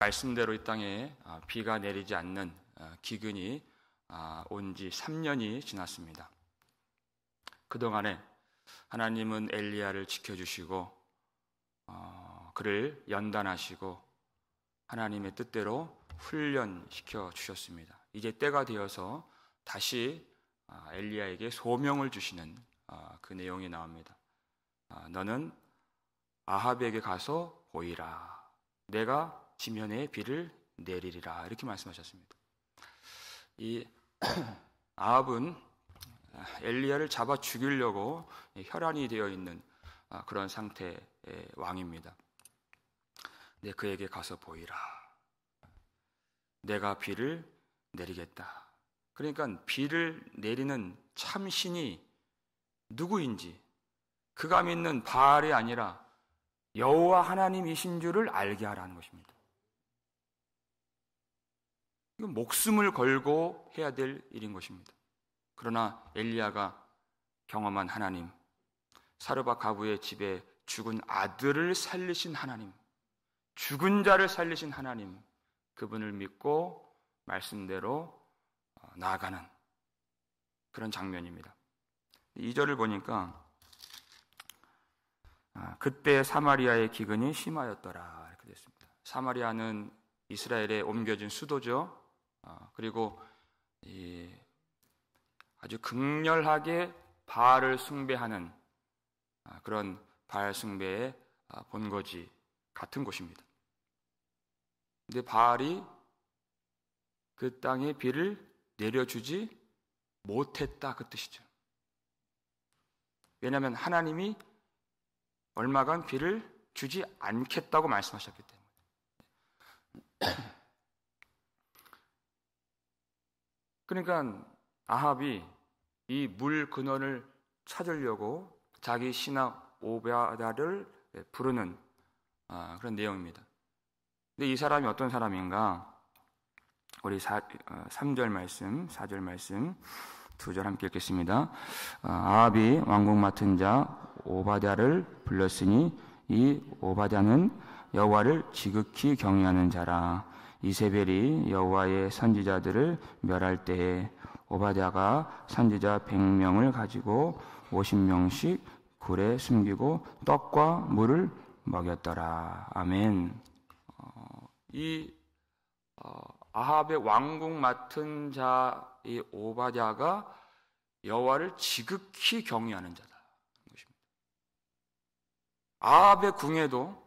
말씀대로 이 땅에 비가 내리지 않는 기근이 온 지 3년이 지났습니다. 그동안에 하나님은 엘리야를 지켜주시고 그를 연단하시고 하나님의 뜻대로 훈련시켜 주셨습니다. 이제 때가 되어서 다시 엘리야에게 소명을 주시는 그 내용이 나옵니다. 너는 아합에게 가서 보이라. 내가 지면에 비를 내리리라. 이렇게 말씀하셨습니다. 이 아합은 엘리야를 잡아 죽이려고 혈안이 되어 있는 그런 상태의 왕입니다. 네, 그에게 가서 보이라. 내가 비를 내리겠다. 그러니까 비를 내리는 참신이 누구인지, 그가 믿는 바알이 아니라 여호와 하나님이신 줄을 알게 하라는 것입니다. 이건 목숨을 걸고 해야 될 일인 것입니다. 그러나 엘리야가 경험한 하나님, 사르밧 가부의 집에 죽은 아들을 살리신 하나님, 죽은 자를 살리신 하나님, 그분을 믿고 말씀대로 나아가는 그런 장면입니다. 2절을 보니까 그때 사마리아의 기근이 심하였더라 이렇게 됐습니다. 사마리아는 이스라엘에 옮겨진 수도죠. 그리고 아주 극렬하게 바알을 숭배하는 그런 바알 숭배의 본거지 같은 곳입니다. 근데 바알이 그 땅에 비를 내려주지 못했다 그 뜻이죠. 왜냐하면 하나님이 얼마간 비를 주지 않겠다고 말씀하셨기 때문에. 그러니까 아합이 이 물 근원을 찾으려고 자기 신하 오바댜를 부르는 그런 내용입니다. 근데 이 사람이 어떤 사람인가? 우리 3절 말씀, 4절 말씀, 2절 함께 읽겠습니다. 아합이 왕궁 맡은 자 오바댜를 불렀으니 이 오바댜는 여호와를 지극히 경외하는 자라. 이세벨이 여호와의 선지자들을 멸할 때에 오바댜가 선지자 100명을 가지고 50명씩 굴에 숨기고 떡과 물을 먹였더라. 아멘. 아합의 왕궁 맡은 자 이 오바댜가 여호와를 지극히 경외하는 자다. 아합의 궁에도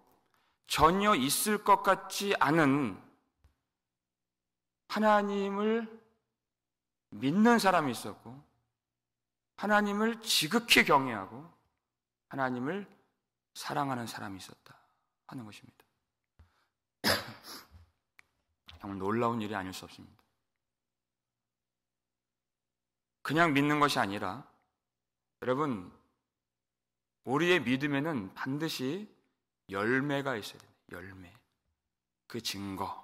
전혀 있을 것 같지 않은 하나님을 믿는 사람이 있었고, 하나님을 지극히 경외하고 하나님을 사랑하는 사람이 있었다 하는 것입니다. 정말 놀라운 일이 아닐 수 없습니다. 그냥 믿는 것이 아니라, 여러분, 우리의 믿음에는 반드시 열매가 있어야 돼요. 열매. 그 증거.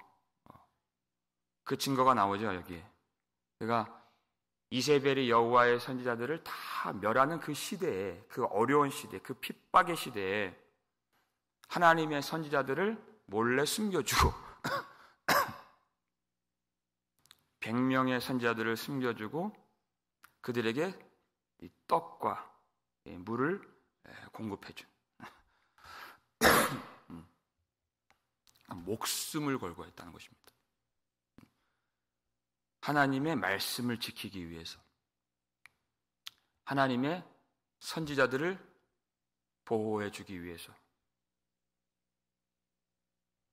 그 증거가 나오죠, 여기에. 그러니까 이세벨이 여호와의 선지자들을 다 멸하는 그 시대에, 그 어려운 시대, 그 핍박의 시대에 하나님의 선지자들을 몰래 숨겨주고 100명의 선지자들을 숨겨주고 그들에게 이 떡과 물을 공급해준 목숨을 걸고 했다는 것입니다. 하나님의 말씀을 지키기 위해서, 하나님의 선지자들을 보호해주기 위해서.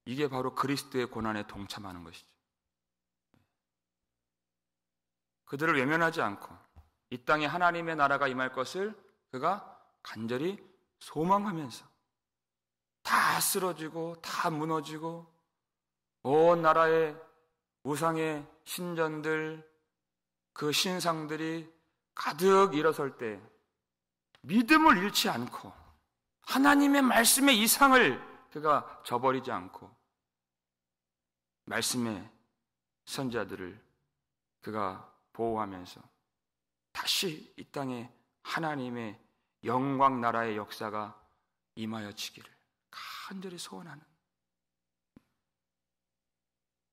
이게 바로 그리스도의 고난에 동참하는 것이죠. 그들을 외면하지 않고 이 땅에 하나님의 나라가 임할 것을 그가 간절히 소망하면서 다 쓰러지고 다 무너지고 온 나라의 우상의 신전들, 그 신상들이 가득 일어설 때 믿음을 잃지 않고 하나님의 말씀의 이상을 그가 저버리지 않고 말씀의 선지자들을 그가 보호하면서 다시 이 땅에 하나님의 영광 나라의 역사가 임하여지기를 간절히 소원하는,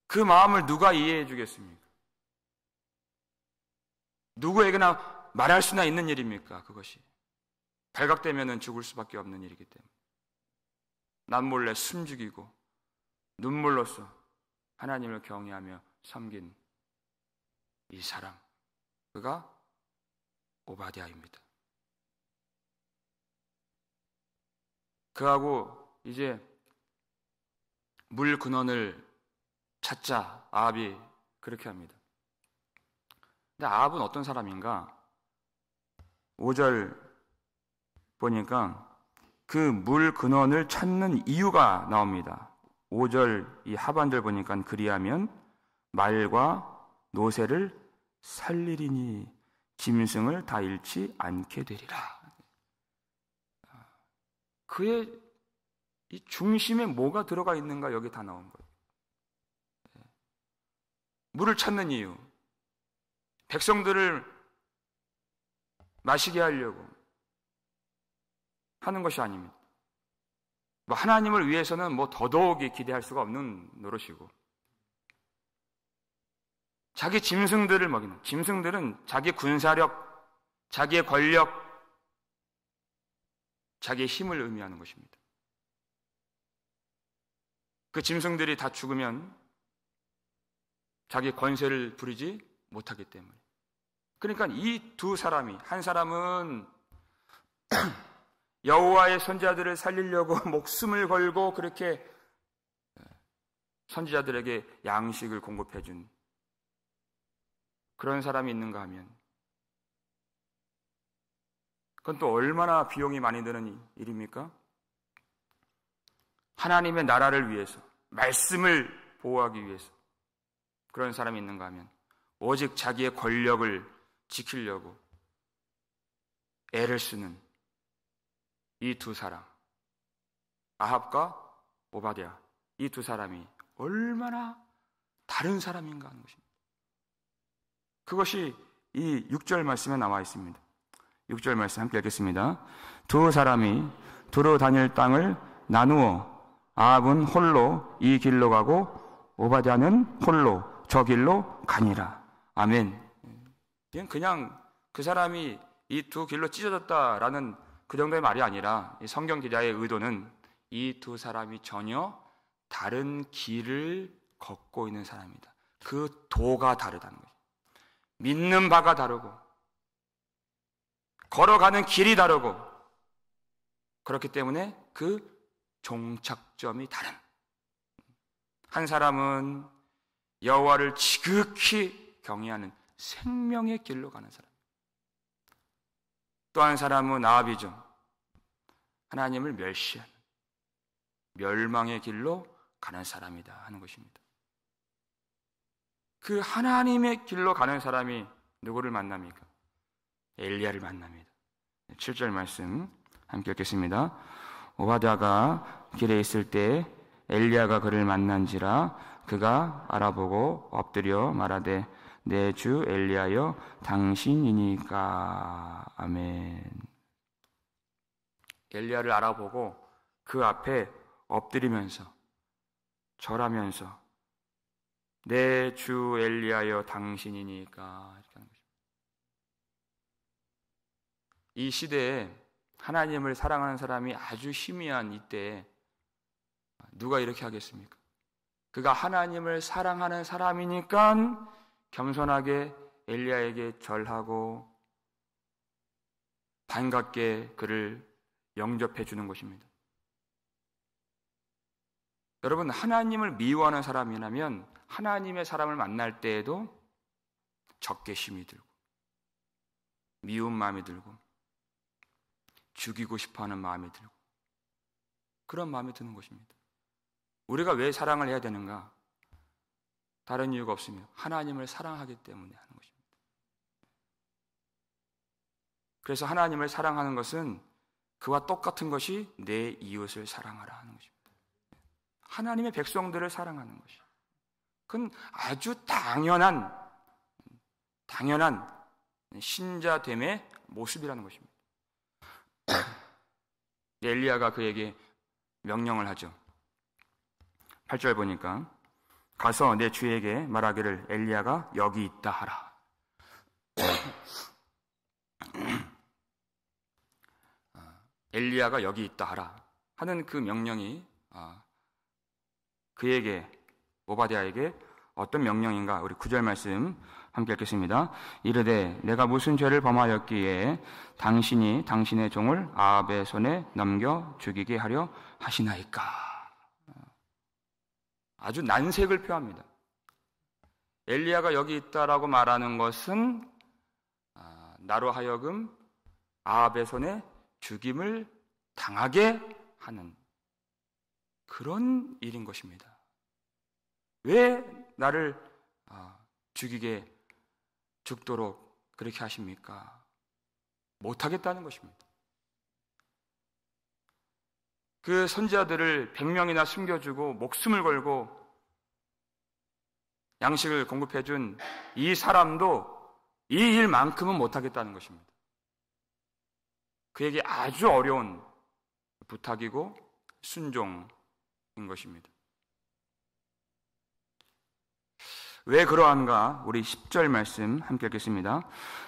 그 마음을 누가 이해해 주겠습니까? 누구에게나 말할 수나 있는 일입니까? 그것이 발각되면 죽을 수밖에 없는 일이기 때문에 남몰래 숨죽이고 눈물로써 하나님을 경외하며 섬긴 이 사람, 그가 오바댜입니다. 그하고 이제 물 근원을 찾자 아합이 그렇게 합니다. 근데 아합은 어떤 사람인가? 5절 보니까 그 물 근원을 찾는 이유가 나옵니다. 5절 이 하반절 보니까 그리하면 말과 노새를 살리리니 짐승을 다 잃지 않게 되리라. 그의 이 중심에 뭐가 들어가 있는가 여기 다 나온 거예요. 물을 찾는 이유, 백성들을 마시게 하려고 하는 것이 아닙니다. 하나님을 위해서는 더더욱이 기대할 수가 없는 노릇이고, 자기 짐승들을 먹이는, 짐승들은 자기 군사력, 자기의 권력, 자기의 힘을 의미하는 것입니다. 그 짐승들이 다 죽으면 자기 권세를 부리지 못하기 때문에. 그러니까 이 두 사람이, 한 사람은 여호와의 선지자들을 살리려고 목숨을 걸고 그렇게 선지자들에게 양식을 공급해 준 그런 사람이 있는가 하면 그건 또 얼마나 비용이 많이 드는 일입니까? 하나님의 나라를 위해서, 말씀을 보호하기 위해서 그런 사람이 있는가 하면 오직 자기의 권력을 지키려고 애를 쓰는 이 두 사람, 아합과 오바댜, 이 두 사람이 얼마나 다른 사람인가 하는 것입니다. 그것이 이 6절 말씀에 나와 있습니다. 6절 말씀 함께 읽겠습니다. 두 사람이 두루 다닐 땅을 나누어 아합은 홀로 이 길로 가고 오바댜는 홀로 저 길로 가니라. 아멘. 이건 그냥 그 사람이 이 두 길로 찢어졌다라는 그 정도의 말이 아니라 성경 기자의 의도는 이 두 사람이 전혀 다른 길을 걷고 있는 사람이다. 그 도가 다르다는 거죠. 믿는 바가 다르고 걸어가는 길이 다르고 그렇기 때문에 그 종착점이 다른. 한 사람은 여호와를 지극히 경외하는 생명의 길로 가는 사람. 또 한 사람은 아합이죠. 하나님을 멸시하는 멸망의 길로 가는 사람이다 하는 것입니다. 그 하나님의 길로 가는 사람이 누구를 만납니까? 엘리야를 만납니다. 7절 말씀 함께 읽겠습니다. 오바댜가 길에 있을 때 엘리야가 그를 만난지라 그가 알아보고 엎드려 말하되 내 주 엘리야여 당신이니까. 아멘. 엘리야를 알아보고 그 앞에 엎드리면서 절하면서 내 주 엘리야여 당신이니까 이렇게 하는 것입니다. 이 시대에 하나님을 사랑하는 사람이 아주 희미한 이때에 누가 이렇게 하겠습니까? 그가 하나님을 사랑하는 사람이니까 겸손하게 엘리야에게 절하고 반갑게 그를 영접해 주는 것입니다. 여러분, 하나님을 미워하는 사람이라면 하나님의 사람을 만날 때에도 적개심이 들고 미운 마음이 들고 죽이고 싶어하는 마음이 들고 그런 마음이 드는 것입니다. 우리가 왜 사랑을 해야 되는가? 다른 이유가 없으며 하나님을 사랑하기 때문에 하는 것입니다. 그래서 하나님을 사랑하는 것은 그와 똑같은 것이 내 이웃을 사랑하라 하는 것입니다. 하나님의 백성들을 사랑하는 것이. 그건 아주 당연한 신자됨의 모습이라는 것입니다. 엘리야가 그에게 명령을 하죠. 8절 보니까 가서 내 주에게 말하기를 엘리야가 여기 있다 하라. 엘리야가 여기 있다 하라 하는 그 명령이 그에게, 오바댜에게 어떤 명령인가? 우리 9절 말씀 함께 읽겠습니다. 이르되 내가 무슨 죄를 범하였기에 당신이 당신의 종을 아합의 손에 넘겨 죽이게 하려 하시나이까? 아주 난색을 표합니다. 엘리야가 여기 있다라고 말하는 것은 나로 하여금 아합의 손에 죽임을 당하게 하는 그런 일인 것입니다. 왜 나를 죽도록 그렇게 하십니까? 못하겠다는 것입니다. 그 선지자들을 100명이나 숨겨주고 목숨을 걸고 양식을 공급해준 이 사람도 이 일만큼은 못하겠다는 것입니다. 그에게 아주 어려운 부탁이고 순종인 것입니다. 왜 그러한가? 우리 10절 말씀 함께 읽겠습니다.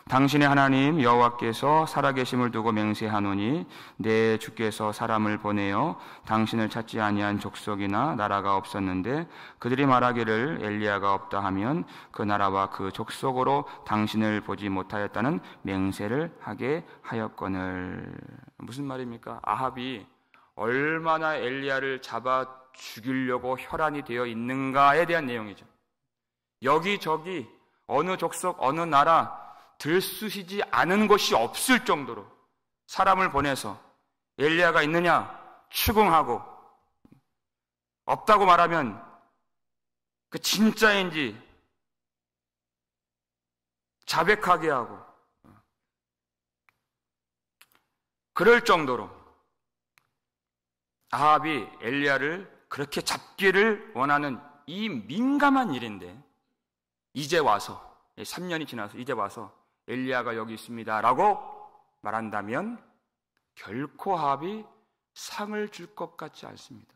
당신의 하나님 여호와께서 살아계심을 두고 맹세하노니 내 주께서 사람을 보내어 당신을 찾지 아니한 족속이나 나라가 없었는데 그들이 말하기를 엘리야가 없다 하면 그 나라와 그 족속으로 당신을 보지 못하였다는 맹세를 하게 하였거늘. 무슨 말입니까? 아합이 얼마나 엘리야를 잡아 죽이려고 혈안이 되어 있는가에 대한 내용이죠. 여기저기 어느 족속 어느 나라 들쑤시지 않은 곳이 없을 정도로 사람을 보내서 엘리야가 있느냐 추궁하고 없다고 말하면 그 진짜인지 자백하게 하고 그럴 정도로 아합이 엘리야를 그렇게 잡기를 원하는 이 민감한 일인데 이제 와서 3년이 지나서 이제 와서 엘리야가 여기 있습니다 라고 말한다면 결코 아합이 상을 줄 것 같지 않습니다.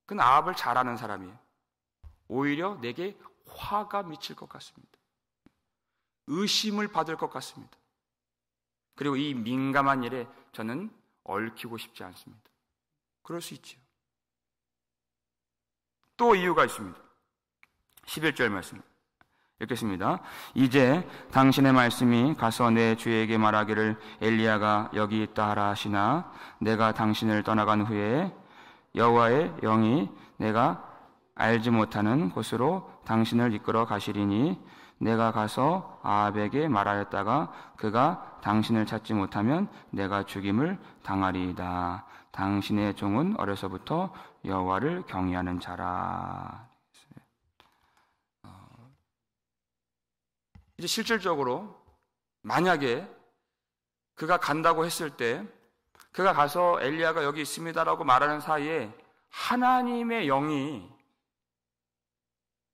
그건 아합을 잘 아는 사람이에요. 오히려 내게 화가 미칠 것 같습니다. 의심을 받을 것 같습니다. 그리고 이 민감한 일에 저는 얽히고 싶지 않습니다. 그럴 수 있죠. 또 이유가 있습니다. 11절 말씀 읽겠습니다. 이제 당신의 말씀이 가서 내 주에게 말하기를 엘리야가 여기 있다 하라 하시나 내가 당신을 떠나간 후에 여호와의 영이 내가 알지 못하는 곳으로 당신을 이끌어 가시리니 내가 가서 아합에게 말하였다가 그가 당신을 찾지 못하면 내가 죽임을 당하리이다. 당신의 종은 어려서부터 여호와를 경외하는 자라. 이제 실질적으로 만약에 그가 간다고 했을 때 그가 가서 엘리야가 여기 있습니다라고 말하는 사이에 하나님의 영이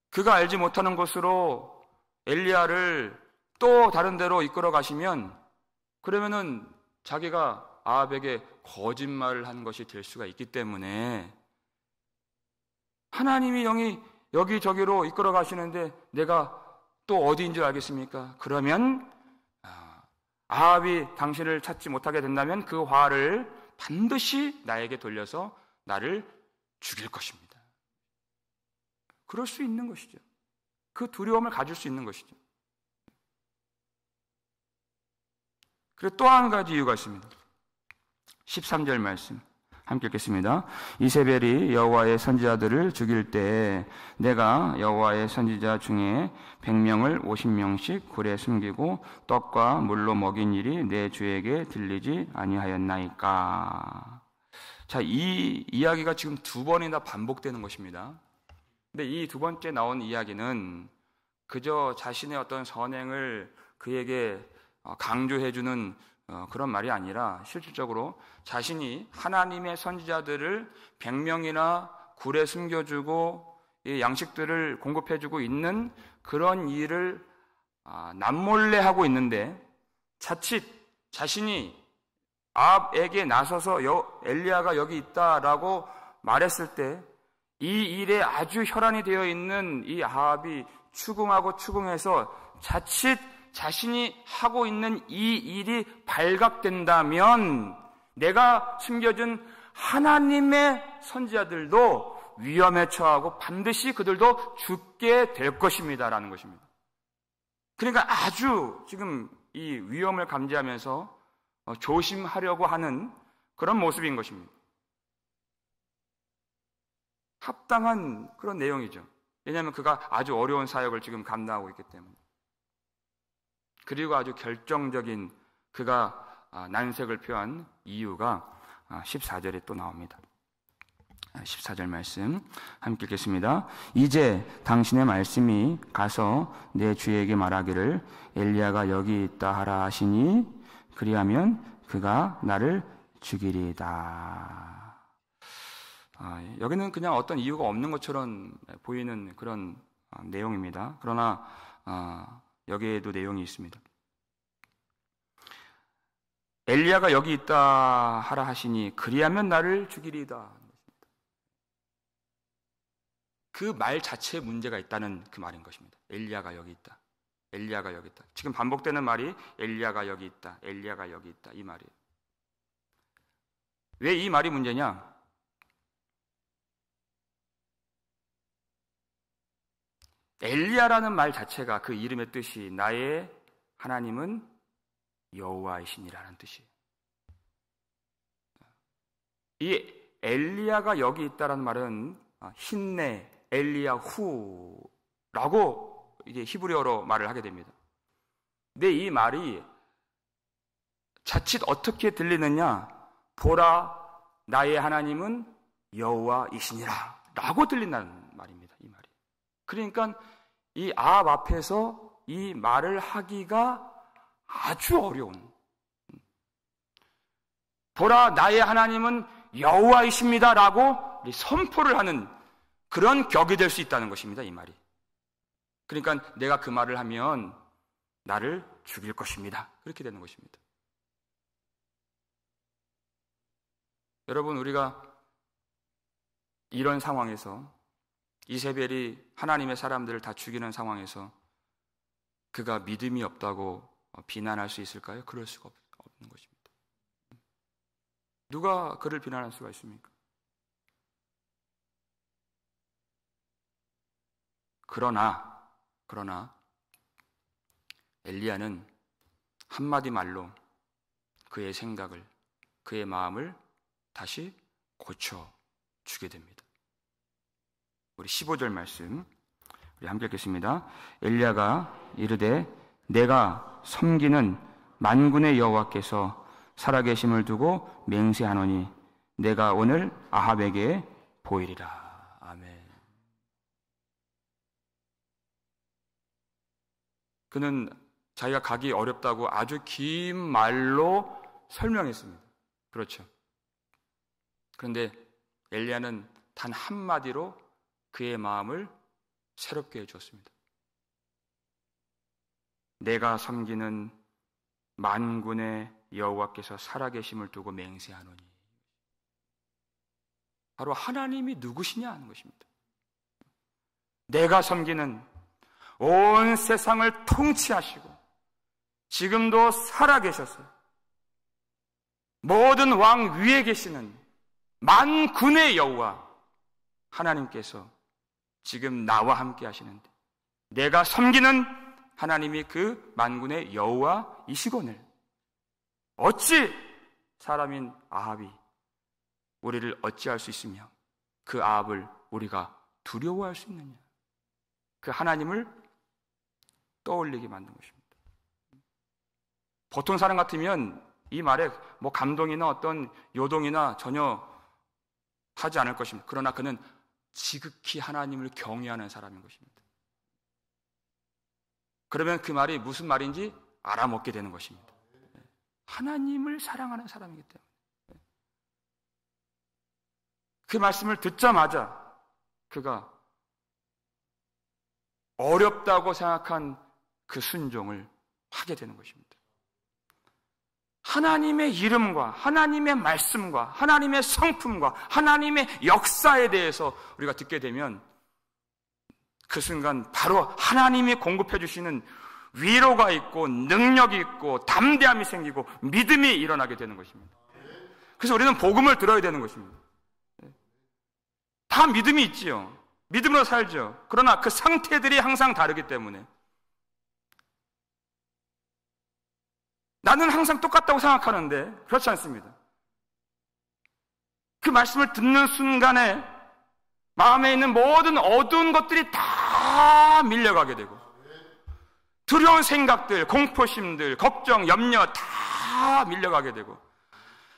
그가 알지 못하는 곳으로 엘리야를 또 다른 데로 이끌어 가시면 그러면은 자기가 아합에게 거짓말을 한 것이 될 수가 있기 때문에 하나님의 영이 여기저기로 이끌어 가시는데 내가 또 어디인 줄 알겠습니까? 그러면 아합이 당신을 찾지 못하게 된다면 그 화를 반드시 나에게 돌려서 나를 죽일 것입니다. 그럴 수 있는 것이죠. 그 두려움을 가질 수 있는 것이죠. 그리고 또 한 가지 이유가 있습니다. 13절 말씀 함께 읽겠습니다. 이세벨이 여호와의 선지자들을 죽일 때 내가 여호와의 선지자 중에 100명을 50명씩 굴에 숨기고 떡과 물로 먹인 일이 내 주에게 들리지 아니하였나이까. 자, 이 이야기가 지금 두 번이나 반복되는 것입니다. 근데 이 두 번째 나온 이야기는 그저 자신의 어떤 선행을 그에게 강조해주는 그런 말이 아니라 실질적으로 자신이 하나님의 선지자들을 100명이나 굴에 숨겨주고 양식들을 공급해주고 있는 그런 일을 남몰래 하고 있는데 자칫 자신이 아합에게 나서서 엘리야가 여기 있다라고 말했을 때 이 일에 아주 혈안이 되어 있는 이 아합이 추궁하고 추궁해서 자칫 자신이 하고 있는 이 일이 발각된다면 내가 숨겨준 하나님의 선지자들도 위험에 처하고 반드시 그들도 죽게 될 것입니다라는 것입니다. 그러니까 아주 지금 이 위험을 감지하면서 조심하려고 하는 그런 모습인 것입니다. 합당한 그런 내용이죠. 왜냐하면 그가 아주 어려운 사역을 지금 감당하고 있기 때문에. 그리고 아주 결정적인 그가 난색을 표한 이유가 14절에 또 나옵니다. 14절 말씀 함께 읽겠습니다. 이제 당신의 말씀이 가서 내 주에게 말하기를 엘리야가 여기 있다 하라 하시니 그리하면 그가 나를 죽이리이다. 여기는 그냥 어떤 이유가 없는 것처럼 보이는 그런 내용입니다. 그러나 여기에도 내용이 있습니다. 엘리야가 여기 있다 하라 하시니 그리하면 나를 죽이리이다. 그 말 자체에 문제가 있다는 그 말인 것입니다. 엘리야가 여기 있다. 엘리야가 여기 있다. 지금 반복되는 말이 엘리야가 여기 있다. 엘리야가 여기 있다. 이 말이에요. 왜 이 말이 문제냐? 엘리야라는 말 자체가 그 이름의 뜻이 나의 하나님은 여호와이시니라는 뜻이에요. 이 엘리야가 여기 있다라는 말은 힌내 엘리야후라고 이게 히브리어로 말을 하게 됩니다. 근데 이 말이 자칫 어떻게 들리느냐? 보라, 나의 하나님은 여호와이시니라 라고 들린다는 말입니다. 이 말이. 그러니까 이 아합 앞에서 이 말을 하기가 아주 어려운. 보라, 나의 하나님은 여호와이십니다 라고 선포를 하는 그런 격이 될 수 있다는 것입니다. 이 말이. 그러니까 내가 그 말을 하면 나를 죽일 것입니다. 그렇게 되는 것입니다. 여러분, 우리가 이런 상황에서 이세벨이 하나님의 사람들을 다 죽이는 상황에서 그가 믿음이 없다고 비난할 수 있을까요? 그럴 수가 없는 것입니다. 누가 그를 비난할 수가 있습니까? 그러나 엘리야는 한마디 말로 그의 생각을, 그의 마음을 다시 고쳐주게 됩니다. 우리 15절 말씀 우리 함께 읽겠습니다. 엘리야가 이르되 내가 섬기는 만군의 여호와께서 살아계심을 두고 맹세하노니 내가 오늘 아합에게 보이리라. 아멘. 그는 자기가 가기 어렵다고 아주 긴 말로 설명했습니다. 그렇죠. 그런데 엘리야는 단 한마디로 그의 마음을 새롭게 해주었습니다. 내가 섬기는 만군의 여호와께서 살아계심을 두고 맹세하노니. 바로 하나님이 누구시냐 하는 것입니다. 내가 섬기는 온 세상을 통치하시고 지금도 살아계셔서 모든 왕 위에 계시는 만군의 여호와 하나님께서 지금 나와 함께 하시는데 내가 섬기는 하나님이 그 만군의 여호와이시거늘 어찌 사람인 아합이 우리를 어찌할 수 있으며 그 아합을 우리가 두려워할 수 있느냐? 그 하나님을 떠올리게 만든 것입니다. 보통 사람 같으면 이 말에 뭐 감동이나 어떤 요동이나 전혀 하지 않을 것입니다. 그러나 그는 지극히 하나님을 경외하는 사람인 것입니다. 그러면 그 말이 무슨 말인지 알아먹게 되는 것입니다. 하나님을 사랑하는 사람이기 때문에. 그 말씀을 듣자마자 그가 어렵다고 생각한 그 순종을 하게 되는 것입니다. 하나님의 이름과 하나님의 말씀과 하나님의 성품과 하나님의 역사에 대해서 우리가 듣게 되면 그 순간 바로 하나님이 공급해 주시는 위로가 있고 능력이 있고 담대함이 생기고 믿음이 일어나게 되는 것입니다. 그래서 우리는 복음을 들어야 되는 것입니다. 다 믿음이 있지요. 믿음으로 살죠. 그러나 그 상태들이 항상 다르기 때문에 나는 항상 똑같다고 생각하는데 그렇지 않습니다. 그 말씀을 듣는 순간에 마음에 있는 모든 어두운 것들이 다 밀려가게 되고 두려운 생각들, 공포심들, 걱정, 염려 다 밀려가게 되고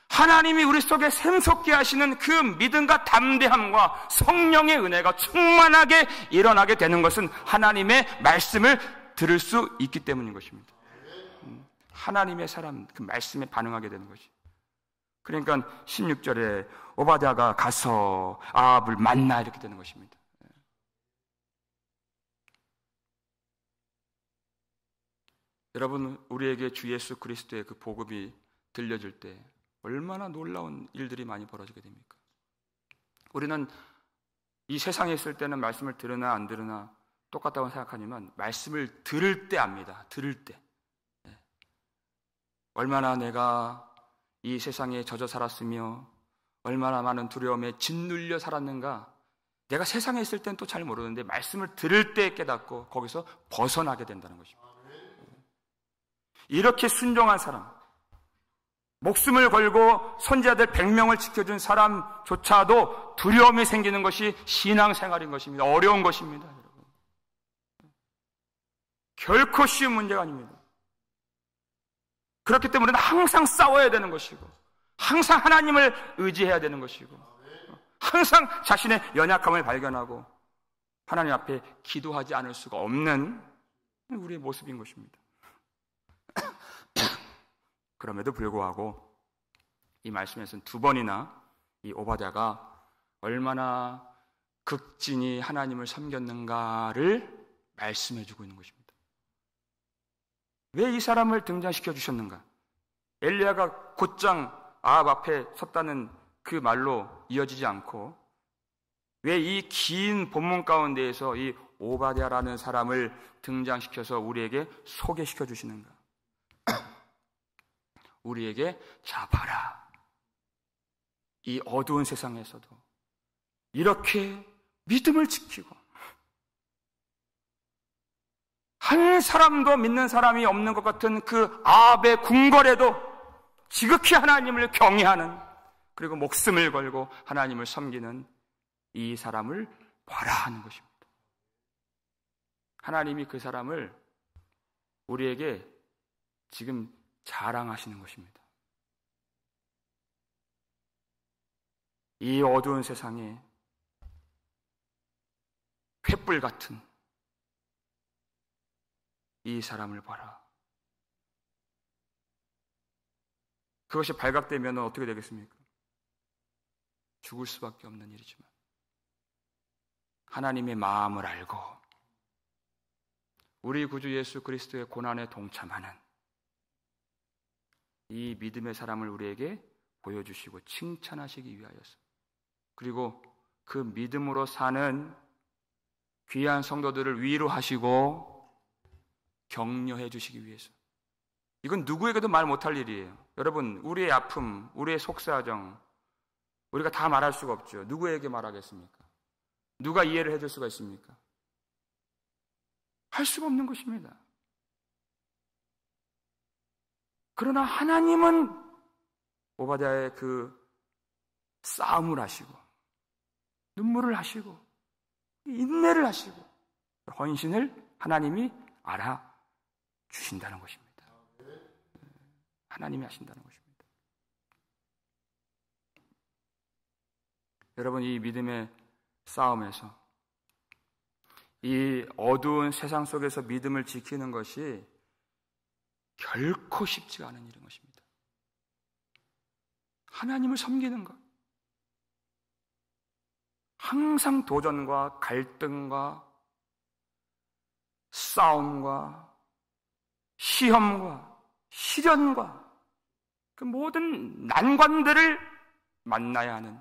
하나님이 우리 속에 샘솟게 하시는 그 믿음과 담대함과 성령의 은혜가 충만하게 일어나게 되는 것은 하나님의 말씀을 들을 수 있기 때문인 것입니다. 하나님의 사람, 그 말씀에 반응하게 되는 것이. 그러니까 16절에 오바댜가 가서 아합을 만나 이렇게 되는 것입니다. 여러분, 우리에게 주 예수 그리스도의 그 복음이 들려질 때 얼마나 놀라운 일들이 많이 벌어지게 됩니까? 우리는 이 세상에 있을 때는 말씀을 들으나 안 들으나 똑같다고 생각하지만 말씀을 들을 때 압니다. 들을 때. 얼마나 내가 이 세상에 젖어 살았으며 얼마나 많은 두려움에 짓눌려 살았는가. 내가 세상에 있을 땐 또 잘 모르는데 말씀을 들을 때 깨닫고 거기서 벗어나게 된다는 것입니다. 이렇게 순종한 사람, 목숨을 걸고 선지자들 100명을 지켜준 사람조차도 두려움이 생기는 것이 신앙생활인 것입니다. 어려운 것입니다. 여러분. 결코 쉬운 문제가 아닙니다. 그렇기 때문에 항상 싸워야 되는 것이고 항상 하나님을 의지해야 되는 것이고 항상 자신의 연약함을 발견하고 하나님 앞에 기도하지 않을 수가 없는 우리의 모습인 것입니다. 그럼에도 불구하고 이 말씀에서는 2번이나 이 오바댜가 얼마나 극진히 하나님을 섬겼는가를 말씀해 주고 있는 것입니다. 왜 이 사람을 등장시켜 주셨는가? 엘리야가 곧장 아합 앞에 섰다는 그 말로 이어지지 않고 왜 이 긴 본문 가운데에서 이 오바댜라는 사람을 등장시켜서 우리에게 소개시켜 주시는가? 우리에게 자 봐라. 이 어두운 세상에서도 이렇게 믿음을 지키고 한 사람도 믿는 사람이 없는 것 같은 그 아합의 궁궐에도 지극히 하나님을 경외하는 그리고 목숨을 걸고 하나님을 섬기는 이 사람을 봐라 하는 것입니다. 하나님이 그 사람을 우리에게 지금 자랑하시는 것입니다. 이 어두운 세상에 횃불 같은 이 사람을 봐라. 그것이 발각되면 어떻게 되겠습니까? 죽을 수밖에 없는 일이지만 하나님의 마음을 알고 우리 구주 예수 그리스도의 고난에 동참하는 이 믿음의 사람을 우리에게 보여주시고 칭찬하시기 위하여서 그리고 그 믿음으로 사는 귀한 성도들을 위로하시고 격려해 주시기 위해서. 이건 누구에게도 말 못할 일이에요. 여러분, 우리의 아픔, 우리의 속사정 우리가 다 말할 수가 없죠. 누구에게 말하겠습니까? 누가 이해를 해줄 수가 있습니까? 할 수가 없는 것입니다. 그러나 하나님은 오바댜의 그 싸움을 하시고 눈물을 하시고 인내를 하시고 헌신을 하나님이 알아주신다는 것입니다. 하나님이 하신다는 것입니다. 여러분, 이 믿음의 싸움에서 이 어두운 세상 속에서 믿음을 지키는 것이 결코 쉽지가 않은 일인 것입니다. 하나님을 섬기는 것. 항상 도전과 갈등과 싸움과 시험과 시련과 그 모든 난관들을 만나야 하는,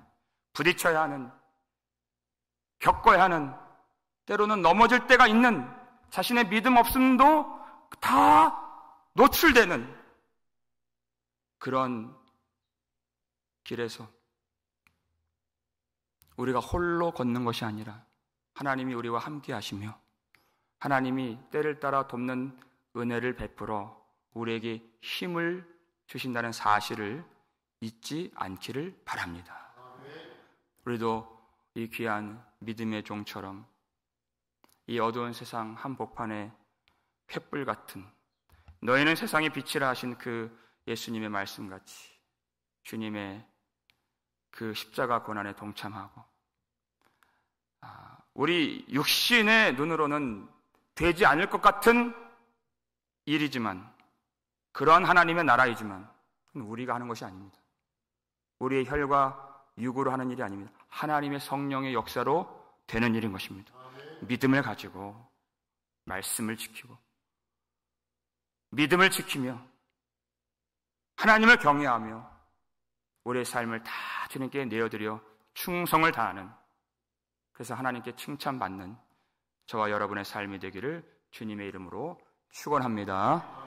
부딪혀야 하는, 겪어야 하는, 때로는 넘어질 때가 있는, 자신의 믿음 없음도 다 노출되는 그런 길에서 우리가 홀로 걷는 것이 아니라 하나님이 우리와 함께 하시며 하나님이 때를 따라 돕는 은혜를 베풀어 우리에게 힘을 주신다는 사실을 잊지 않기를 바랍니다. 우리도 이 귀한 믿음의 종처럼 이 어두운 세상 한복판에 횃불 같은, 너희는 세상의 빛이라 하신 그 예수님의 말씀같이 주님의 그 십자가 고난에 동참하고, 우리 육신의 눈으로는 되지 않을 것 같은 일이지만, 그러한 하나님의 나라이지만 우리가 하는 것이 아닙니다. 우리의 혈과 육으로 하는 일이 아닙니다. 하나님의 성령의 역사로 되는 일인 것입니다. 믿음을 가지고 말씀을 지키고 믿음을 지키며 하나님을 경외하며 우리의 삶을 다 주님께 내어드려 충성을 다하는, 그래서 하나님께 칭찬받는 저와 여러분의 삶이 되기를 주님의 이름으로 축원합니다.